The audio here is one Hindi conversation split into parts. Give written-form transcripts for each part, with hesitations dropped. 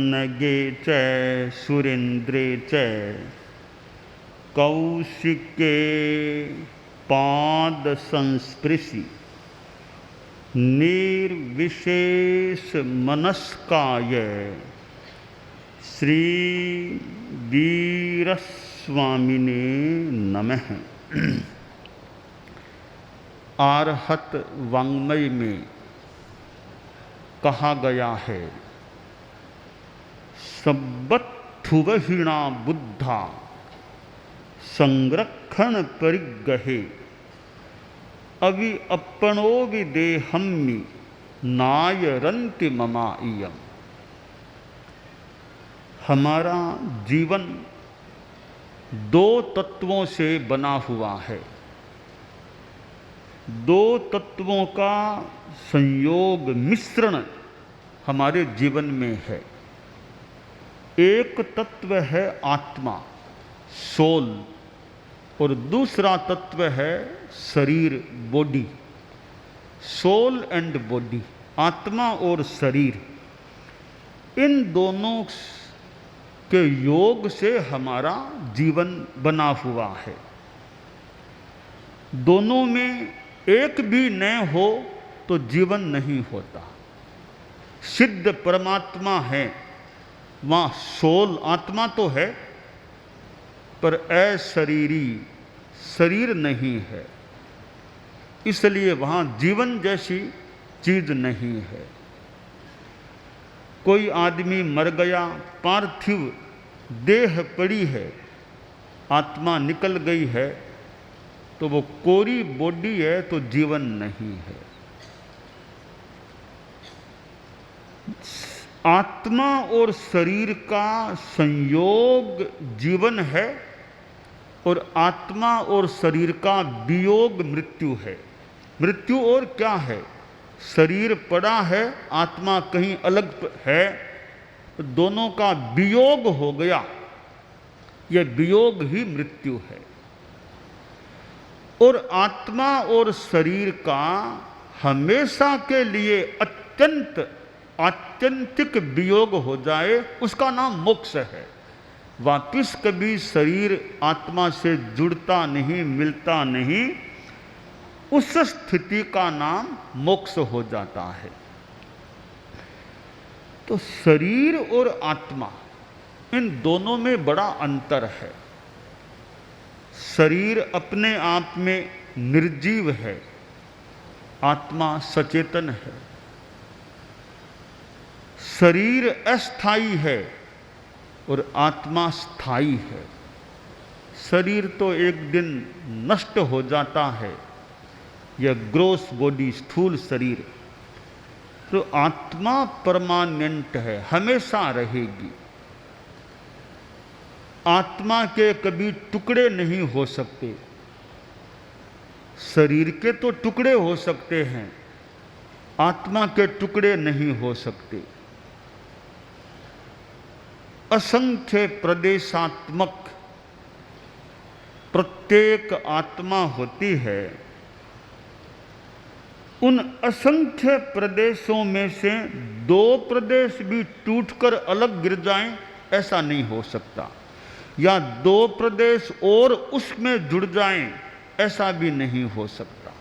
पन्नगे च सुरेन्द्रे च कौशिके पाद संस्पृशि निर्विशेष मनस्काय श्री वीरस्वामिने नमः। आर्हत वाङ्मय में कहा गया है, सब्बत्थुवहिणा बुद्धा संरक्षण परिगहे अवि अपनो विदेहम्मि नायरन्ति ममा इयम्। हमारा जीवन दो तत्वों से बना हुआ है। दो तत्वों का संयोग मिश्रण हमारे जीवन में है। एक तत्व है आत्मा, सोल, और दूसरा तत्व है शरीर, बॉडी। सोल एंड बॉडी, आत्मा और शरीर, इन दोनों के योग से हमारा जीवन बना हुआ है। दोनों में एक भी न हो तो जीवन नहीं होता। सिद्ध परमात्मा है, वहाँ सोल आत्मा तो है, पर अशरीरी शरीर नहीं है, इसलिए वहाँ जीवन जैसी चीज नहीं है। कोई आदमी मर गया, पार्थिव देह पड़ी है, आत्मा निकल गई है, तो वो कोरी बॉडी है, तो जीवन नहीं है। आत्मा और शरीर का संयोग जीवन है, और आत्मा और शरीर का वियोग मृत्यु है। मृत्यु और क्या है? शरीर पड़ा है, आत्मा कहीं अलग है, दोनों का वियोग हो गया, यह वियोग ही मृत्यु है। और आत्मा और शरीर का हमेशा के लिए आत्यंतिक वियोग हो जाए, उसका नाम मोक्ष है। वापिस कभी शरीर आत्मा से जुड़ता नहीं, मिलता नहीं, उस स्थिति का नाम मोक्ष हो जाता है। तो शरीर और आत्मा, इन दोनों में बड़ा अंतर है। शरीर अपने आप में निर्जीव है, आत्मा सचेतन है। शरीर अस्थाई है और आत्मा स्थायी है। शरीर तो एक दिन नष्ट हो जाता है, यह ग्रोस बॉडी, स्थूल शरीर, तो आत्मा परमानेंट है, हमेशा रहेगी। आत्मा के कभी टुकड़े नहीं हो सकते। शरीर के तो टुकड़े हो सकते हैं, आत्मा के टुकड़े नहीं हो सकते। असंख्य प्रदेशात्मक प्रत्येक आत्मा होती है। उन असंख्य प्रदेशों में से दो प्रदेश भी टूटकर अलग गिर जाएं, ऐसा नहीं हो सकता। या दो प्रदेश और उसमें जुड़ जाएं, ऐसा भी नहीं हो सकता।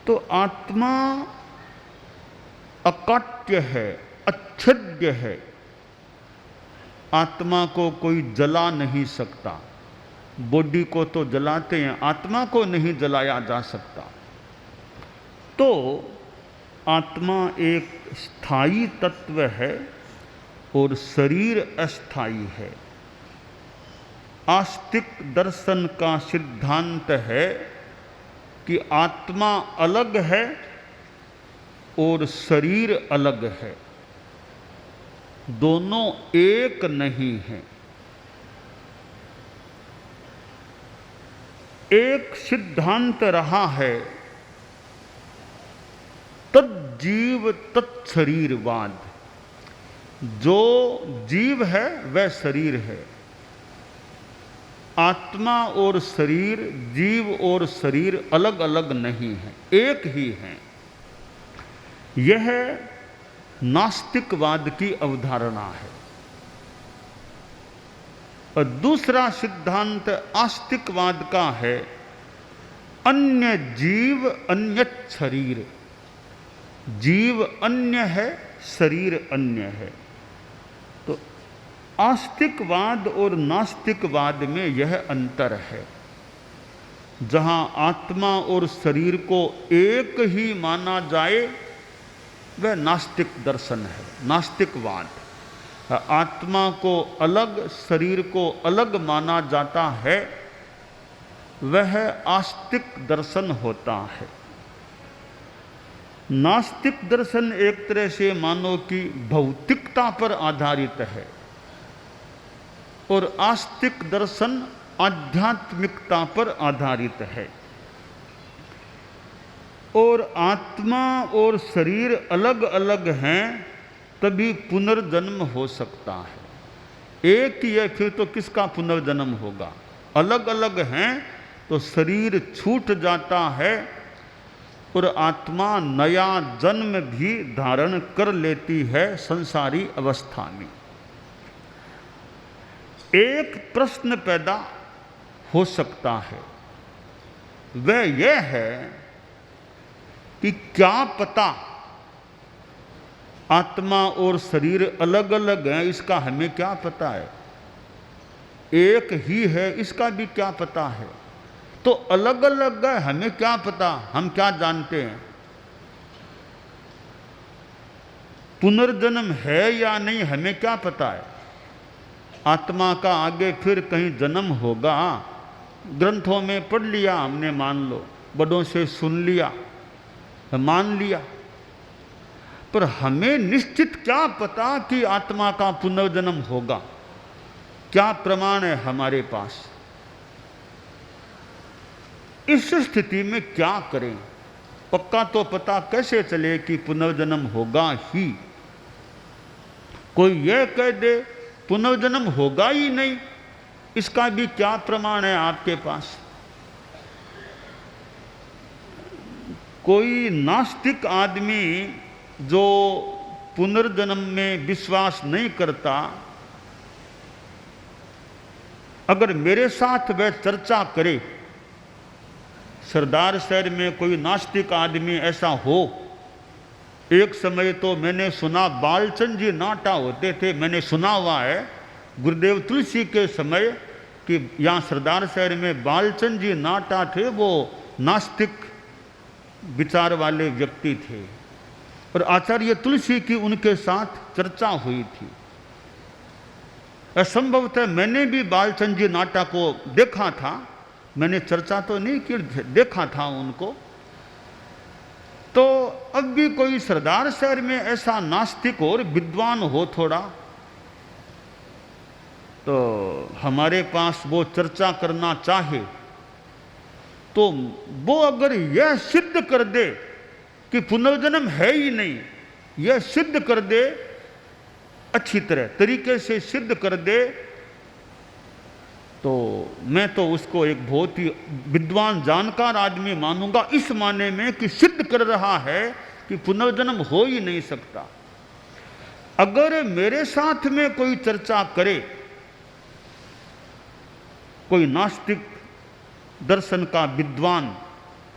तो आत्मा अकाट्य है, अच्छेद्य है। आत्मा को कोई जला नहीं सकता। बॉडी को तो जलाते हैं, आत्मा को नहीं जलाया जा सकता। तो आत्मा एक स्थायी तत्व है और शरीर अस्थायी है। आस्तिक दर्शन का सिद्धांत है कि आत्मा अलग है और शरीर अलग है, दोनों एक नहीं हैं। एक सिद्धांत रहा है तज्जीव तत्शरीरवाद। जो जीव है वह शरीर है। आत्मा और शरीर, जीव और शरीर अलग अलग नहीं हैं, एक ही हैं। यह नास्तिकवाद की अवधारणा है। और दूसरा सिद्धांत आस्तिकवाद का है, अन्य जीव अन्यत शरीर। जीव अन्य है, शरीर अन्य है। तो आस्तिकवाद और नास्तिकवाद में यह अंतर है। जहां आत्मा और शरीर को एक ही माना जाए वह नास्तिक दर्शन है, नास्तिकवाद। आत्मा को अलग, शरीर को अलग माना जाता है, वह आस्तिक दर्शन होता है। नास्तिक दर्शन एक तरह से मानो कि भौतिकता पर आधारित है और आस्तिक दर्शन आध्यात्मिकता पर आधारित है। और आत्मा और शरीर अलग अलग हैं तभी पुनर्जन्म हो सकता है। एक ही है फिर तो किसका पुनर्जन्म होगा? अलग अलग हैं तो शरीर छूट जाता है और आत्मा नया जन्म भी धारण कर लेती है संसारी अवस्था में। एक प्रश्न पैदा हो सकता है, वह यह है कि क्या पता आत्मा और शरीर अलग अलग हैं, इसका हमें क्या पता है? एक ही है, इसका भी क्या पता है? तो अलग अलग है, हमें क्या पता? हम क्या जानते हैं? पुनर्जन्म है या नहीं, हमें क्या पता है? आत्मा का आगे फिर कहीं जन्म होगा, ग्रंथों में पढ़ लिया हमने, मान लो बड़ों से सुन लिया, मान लिया, पर हमें निश्चित क्या पता कि आत्मा का पुनर्जन्म होगा? क्या प्रमाण है हमारे पास? इस स्थिति में क्या करें? पक्का तो पता कैसे चले कि पुनर्जन्म होगा ही? कोई यह कह दे पुनर्जन्म होगा ही नहीं, इसका भी क्या प्रमाण है आपके पास? कोई नास्तिक आदमी जो पुनर्जन्म में विश्वास नहीं करता, अगर मेरे साथ वह चर्चा करे, सरदार शहर में कोई नास्तिक आदमी ऐसा हो, एक समय तो मैंने सुना बालचंद जी नाटा होते थे, मैंने सुना हुआ है गुरुदेव तुलसी के समय कि यहाँ सरदार शहर में बालचंद जी नाटा थे, वो नास्तिक विचार वाले व्यक्ति थे और आचार्य तुलसी की उनके साथ चर्चा हुई थी। असंभवतः मैंने भी बालचंद जी नाटा को देखा था, मैंने चर्चा तो नहीं की, देखा था उनको। तो अब भी कोई सरदार शहर में ऐसा नास्तिक और विद्वान हो थोड़ा, तो हमारे पास वो चर्चा करना चाहे, तो वो अगर यह सिद्ध कर दे कि पुनर्जन्म है ही नहीं, यह सिद्ध कर दे, अच्छी तरह तरीके से सिद्ध कर दे, तो मैं तो उसको एक बहुत ही विद्वान जानकार आदमी मानूंगा, इस माने में कि सिद्ध कर रहा है कि पुनर्जन्म हो ही नहीं सकता। अगर मेरे साथ में कोई चर्चा करे, कोई नास्तिक दर्शन का विद्वान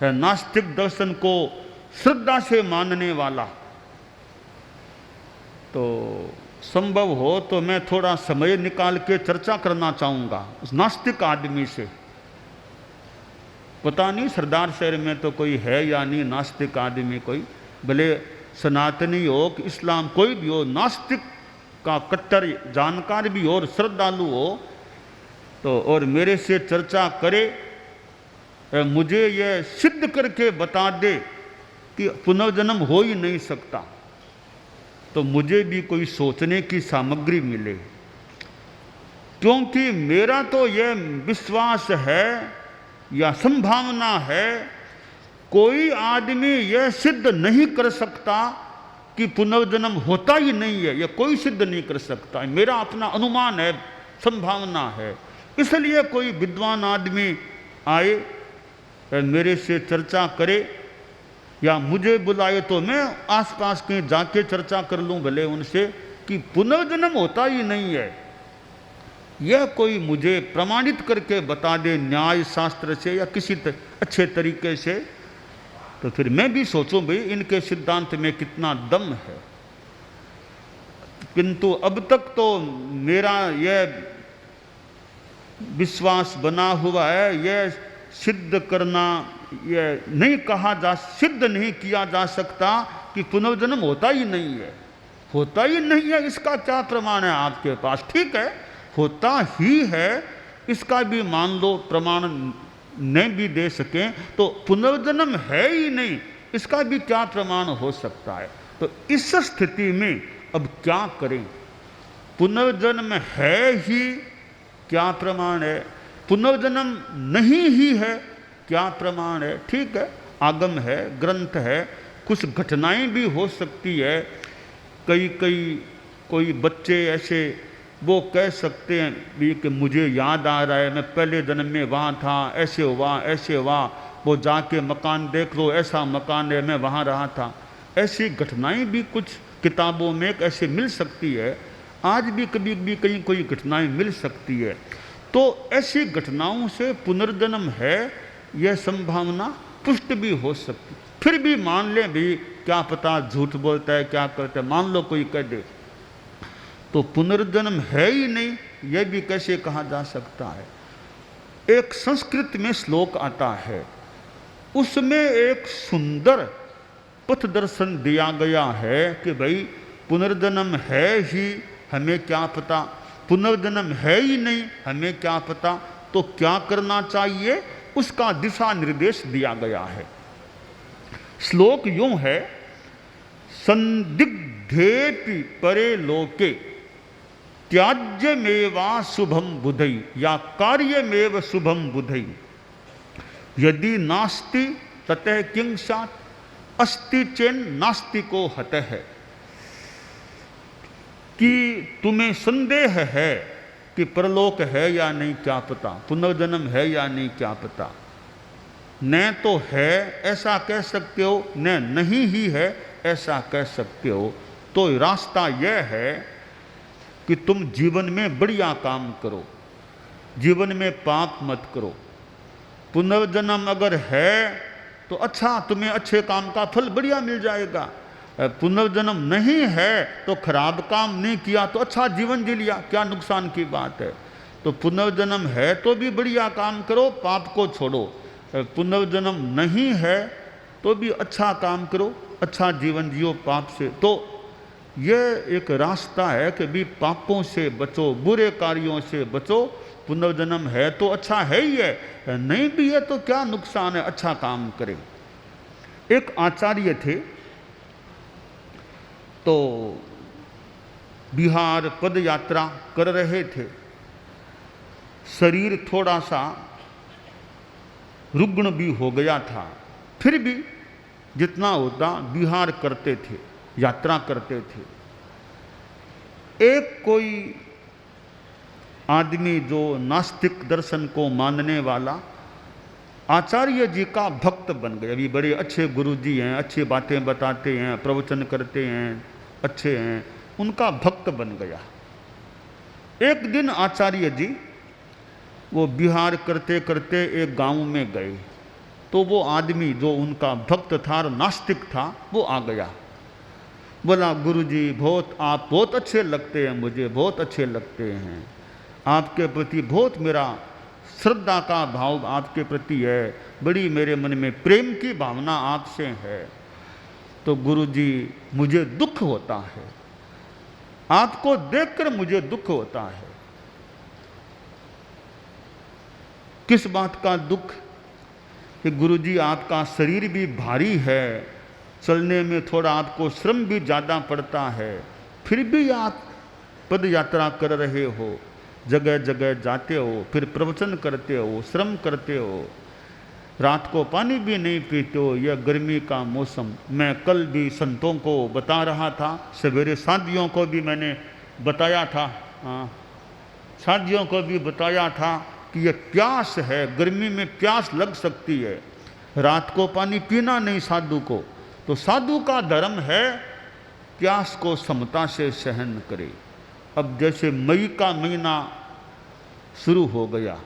है, नास्तिक दर्शन को श्रद्धा से मानने वाला, तो संभव हो तो मैं थोड़ा समय निकाल के चर्चा करना चाहूँगा उस नास्तिक आदमी से। पता नहीं सरदार शहर में तो कोई है या नहीं नास्तिक आदमी, कोई भले सनातनी हो कि इस्लाम कोई भी हो, नास्तिक का कट्टर जानकार भी हो और श्रद्धालु हो, तो और मेरे से चर्चा करे, मुझे यह सिद्ध करके बता दे कि पुनर्जन्म हो ही नहीं सकता, तो मुझे भी कोई सोचने की सामग्री मिले। क्योंकि मेरा तो यह विश्वास है या संभावना है, कोई आदमी यह सिद्ध नहीं कर सकता कि पुनर्जन्म होता ही नहीं है, यह कोई सिद्ध नहीं कर सकता, मेरा अपना अनुमान है, संभावना है। इसलिए कोई विद्वान आदमी आए, मेरे से चर्चा करे, या मुझे बुलाए तो मैं आसपास कहीं जाके चर्चा कर लूं भले उनसे कि पुनर्जन्म होता ही नहीं है, यह कोई मुझे प्रमाणित करके बता दे न्याय शास्त्र से या किसी अच्छे तरीके से, तो फिर मैं भी सोचूं भाई इनके सिद्धांत में कितना दम है। किंतु अब तक तो मेरा यह विश्वास बना हुआ है, यह सिद्ध करना, यह नहीं कहा जा, सिद्ध नहीं किया जा सकता कि पुनर्जन्म होता ही नहीं है। होता ही नहीं है, इसका क्या प्रमाण है आपके पास? ठीक है, होता ही है, इसका भी मान लो प्रमाण नहीं भी दे सकें, तो पुनर्जन्म है ही नहीं, इसका भी क्या प्रमाण हो सकता है? तो इस स्थिति में अब क्या करें? पुनर्जन्म है ही, क्या प्रमाण है? पुनर्जन्म नहीं ही है, क्या प्रमाण है? ठीक है, आगम है, ग्रंथ है, कुछ घटनाएं भी हो सकती है। कोई बच्चे ऐसे वो कह सकते हैं भी कि मुझे याद आ रहा है मैं पहले जन्म में वहाँ था, ऐसे हुआ, वो जाके मकान देख लो, ऐसा मकान है, मैं वहाँ रहा था। ऐसी घटनाएं भी कुछ किताबों में ऐसे मिल सकती है, आज भी कभी भी कहीं कोई घटनाएं मिल सकती है। तो ऐसी घटनाओं से पुनर्जन्म है, यह संभावना पुष्ट भी हो सकती। फिर भी मान लें भी, क्या पता झूठ बोलता है, क्या करता है, मान लो कोई कह दे तो पुनर्जन्म है ही नहीं, यह भी कैसे कहा जा सकता है? एक संस्कृत में श्लोक आता है, उसमें एक सुंदर पथ दर्शन दिया गया है कि भाई पुनर्जन्म है ही, हमें क्या पता, पुनर्जन्म है ही नहीं, हमें क्या पता, तो क्या करना चाहिए, उसका दिशा निर्देश दिया गया है। श्लोक यूं है, संदिग्धेपि परे लोके त्याज्यमेवा शुभम बुधई या कार्यमेव शुभम बुधई यदि नास्ति ततः किं स्यात् अस्ति चेन नास्तिको हतः। कि तुम्हें संदेह है कि परलोक है या नहीं क्या पता, पुनर्जन्म है या नहीं क्या पता, न तो है ऐसा कह सकते हो, न नहीं ही है ऐसा कह सकते हो। तो रास्ता यह है कि तुम जीवन में बढ़िया काम करो, जीवन में पाप मत करो। पुनर्जन्म अगर है तो अच्छा, तुम्हें अच्छे काम का फल बढ़िया मिल जाएगा। पुनर्जन्म नहीं है तो खराब काम नहीं किया तो अच्छा जीवन जी लिया, क्या नुकसान की बात है? तो पुनर्जन्म है तो भी बढ़िया काम करो, पाप को छोड़ो। पुनर्जन्म नहीं है तो भी अच्छा काम करो, अच्छा जीवन जियो पाप से। तो यह एक रास्ता है कि भी पापों से बचो, बुरे कार्यों से बचो। पुनर्जन्म है तो अच्छा है ही है, नहीं भी है तो क्या नुकसान है, अच्छा काम करें। एक आचार्य थे, तो बिहार पद यात्रा कर रहे थे, शरीर थोड़ा सा रुग्ण भी हो गया था, फिर भी जितना होता बिहार करते थे, यात्रा करते थे। एक कोई आदमी जो नास्तिक दर्शन को मानने वाला आचार्य जी का भक्त बन गए। अभी बड़े अच्छे गुरुजी हैं, अच्छी बातें बताते हैं, प्रवचन करते हैं, अच्छे हैं, उनका भक्त बन गया। एक दिन आचार्य जी वो बिहार करते करते एक गांव में गए, तो वो आदमी जो उनका भक्त था, नास्तिक था, वो आ गया। बोला, गुरुजी आप बहुत अच्छे लगते हैं, मुझे बहुत अच्छे लगते हैं, आपके प्रति बहुत मेरा श्रद्धा का भाव आपके प्रति है, बड़ी मेरे मन में प्रेम की भावना आपसे है। तो गुरुजी मुझे दुख होता है, आपको देखकर मुझे दुख होता है। किस बात का दुख? कि गुरुजी आपका शरीर भी भारी है, चलने में थोड़ा आपको श्रम भी ज़्यादा पड़ता है, फिर भी आप पद यात्रा कर रहे हो, जगह जगह जाते हो, फिर प्रवचन करते हो, श्रम करते हो, रात को पानी भी नहीं पीते हो, यह गर्मी का मौसम। मैं कल भी संतों को बता रहा था, सवेरे साधियों को भी मैंने बताया था, साधियों को भी बताया था कि यह प्यास है, गर्मी में प्यास लग सकती है, रात को पानी पीना नहीं साधु को। तो साधु का धर्म है प्यास को समता से सहन करे। अब जैसे मई का महीना शुरू हो गया,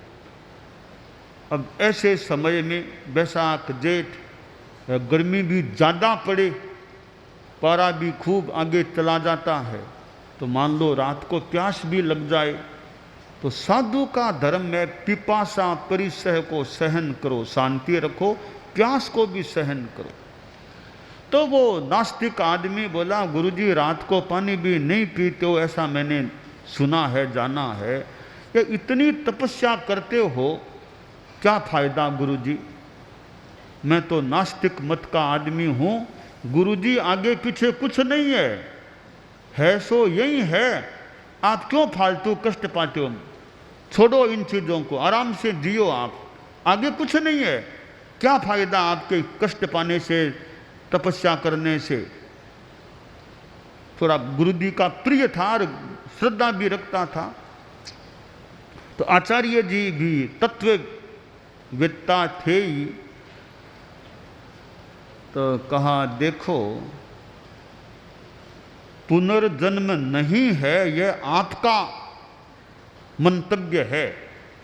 अब ऐसे समय में बैसाख जेठ गर्मी भी ज़्यादा पड़े, पारा भी खूब आगे चला जाता है, तो मान लो रात को प्यास भी लग जाए, तो साधु का धर्म में पिपासा परिसह को सहन करो, शांति रखो, प्यास को भी सहन करो। तो वो नास्तिक आदमी बोला, गुरुजी रात को पानी भी नहीं पीते हो, ऐसा मैंने सुना है, जाना है, ये इतनी तपस्या करते हो, क्या फायदा गुरुजी? मैं तो नास्तिक मत का आदमी हूँ, गुरुजी आगे पीछे कुछ नहीं है सो यही है, आप क्यों फालतू कष्ट पाते हो? छोड़ो इन चीज़ों को, आराम से जियो आप, आगे कुछ नहीं है, क्या फायदा आपके कष्ट पाने से, तपस्या करने से? थोड़ा गुरुजी का प्रिय था और श्रद्धा भी रखता था। तो आचार्य जी भी तत्ववेत्ता थे ही, तो कहा देखो पुनर्जन्म नहीं है, यह आपका मंतव्य है,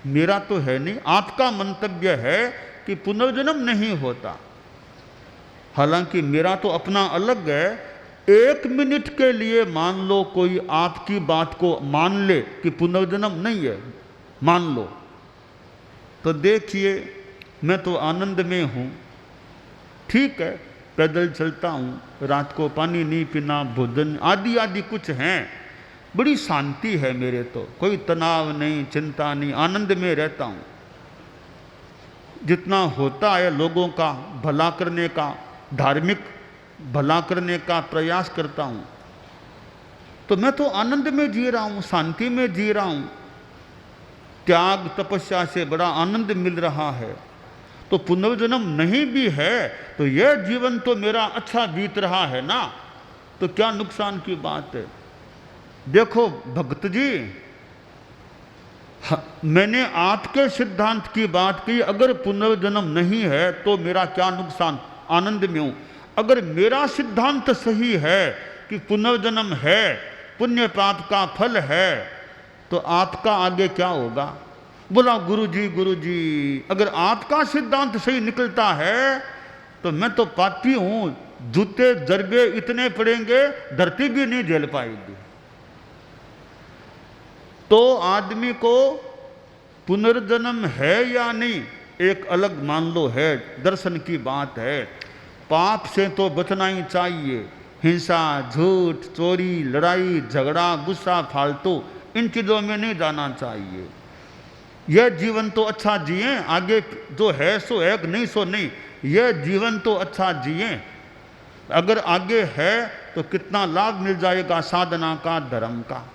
मेरा तो है नहीं, आपका मंतव्य है कि पुनर्जन्म नहीं होता। हालांकि मेरा तो अपना अलग है। 1 मिनट के लिए मान लो कोई आपकी बात को मान ले कि पुनर्जन्म नहीं है, मान लो, तो देखिए मैं तो आनंद में हूँ, ठीक है, पैदल चलता हूँ, रात को पानी नहीं पीना, भोजन आदि आदि कुछ हैं, बड़ी शांति है मेरे, तो कोई तनाव नहीं, चिंता नहीं, आनंद में रहता हूँ। जितना होता है लोगों का भला करने का, धार्मिक भला करने का प्रयास करता हूँ, तो मैं तो आनंद में जी रहा हूँ, शांति में जी रहा हूँ, त्याग तपस्या से बड़ा आनंद मिल रहा है। तो पुनर्जन्म नहीं भी है तो यह जीवन तो मेरा अच्छा बीत रहा है ना, तो क्या नुकसान की बात है? देखो भक्त जी, मैंने आपके सिद्धांत की बात की, अगर पुनर्जन्म नहीं है तो मेरा क्या नुकसान, आनंद में हूं। अगर मेरा सिद्धांत सही है कि पुनर्जन्म है, पुण्य पाप का फल है, तो आपका आगे क्या होगा? बोला गुरुजी अगर आपका सिद्धांत सही निकलता है तो मैं तो पापी हूं, जूते जरबे इतने पड़ेंगे धरती भी नहीं झेल पाएगी। तो आदमी को पुनर्जन्म है या नहीं एक अलग मान लो है, दर्शन की बात है। पाप से तो बचना ही चाहिए, हिंसा, झूठ, चोरी, लड़ाई झगड़ा, गुस्सा, फालतू, इन चीज़ों में नहीं जाना चाहिए। यह जीवन तो अच्छा जिए, आगे जो है सो है, नहीं सो नहीं, यह जीवन तो अच्छा जिए। अगर आगे है तो कितना लाभ मिल जाएगा साधना का, धर्म का।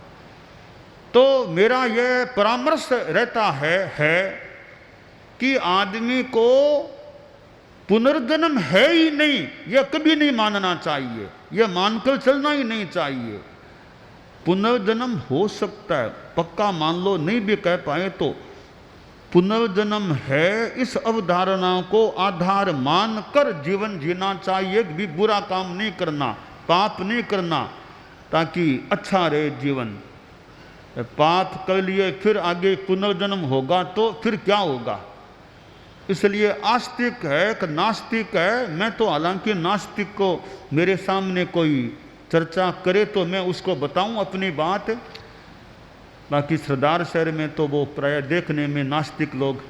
तो मेरा यह परामर्श रहता है कि आदमी को पुनर्जन्म है ही नहीं, यह कभी नहीं मानना चाहिए, यह मानकर चलना ही नहीं चाहिए। पुनर्जन्म हो सकता है, पक्का मान लो, नहीं भी कह पाए तो पुनर्जन्म है, इस अवधारणा को आधार मानकर जीवन जीना चाहिए। भी बुरा काम नहीं करना, पाप नहीं करना, ताकि अच्छा रहे जीवन। पाप कर लिए फिर आगे पुनर्जन्म होगा तो फिर क्या होगा? इसलिए आस्तिक है कि नास्तिक है, मैं तो हालांकि नास्तिक को मेरे सामने कोई चर्चा करे तो मैं उसको बताऊं अपनी बात, बाकी सरदार शहर में तो वो प्राय देखने में नास्तिक लोग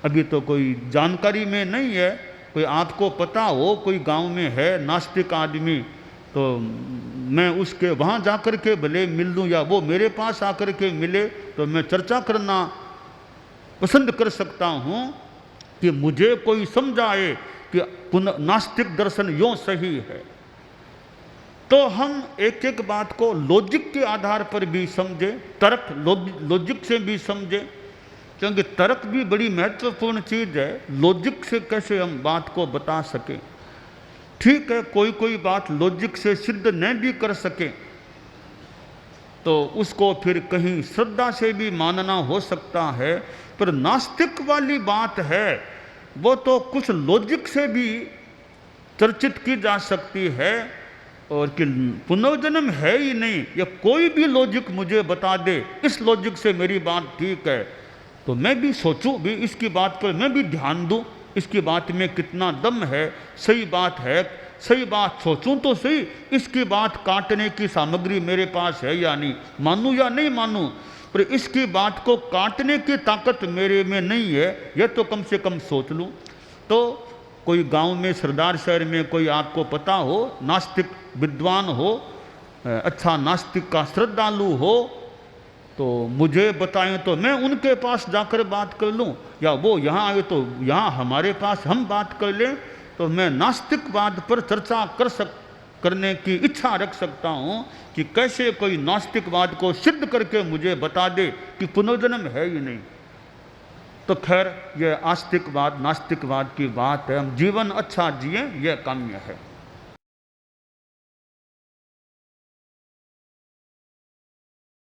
अभी तो कोई जानकारी में नहीं है। कोई आपको पता हो कोई गांव में है नास्तिक आदमी तो मैं उसके वहाँ जाकर के भले मिल लूँ, या वो मेरे पास आकर के मिले तो मैं चर्चा करना पसंद कर सकता हूँ कि मुझे कोई समझाए कि नास्तिक दर्शन यूँ सही है। तो हम एक एक बात को लॉजिक के आधार पर भी समझे, तर्क लॉजिक से भी समझे, क्योंकि तर्क भी बड़ी महत्वपूर्ण चीज़ है। लॉजिक से कैसे हम बात को बता सकें? ठीक है, कोई कोई बात लॉजिक से सिद्ध नहीं भी कर सके तो उसको फिर कहीं श्रद्धा से भी मानना हो सकता है, पर नास्तिक वाली बात है वो तो कुछ लॉजिक से भी चर्चित की जा सकती है, और कि पुनर्जन्म है ही नहीं, या कोई भी लॉजिक मुझे बता दे, इस लॉजिक से मेरी बात ठीक है, तो मैं भी सोचूं भी, इसकी बात पर मैं भी ध्यान दूं, इसकी बात में कितना दम है, सही बात है, सही बात सोचूं तो सही, इसकी बात काटने की सामग्री मेरे पास है या नहीं, मानूं या नहीं मानूं, पर इसकी बात को काटने की ताकत मेरे में नहीं है, यह तो कम से कम सोच लूं। तो कोई गांव में, सरदार शहर में कोई आपको पता हो, नास्तिक विद्वान हो, अच्छा नास्तिक का श्रद्धालु हो, तो मुझे बताएं तो मैं उनके पास जाकर बात कर लूं, या वो यहाँ आए तो यहाँ हमारे पास हम बात कर लें, तो मैं नास्तिकवाद पर चर्चा करने की इच्छा रख सकता हूँ कि कैसे कोई नास्तिकवाद को सिद्ध करके मुझे बता दे कि पुनर्जन्म है ही नहीं। तो खैर, यह आस्तिकवाद नास्तिकवाद की बात है, हम जीवन अच्छा जिए, यह काम्य है।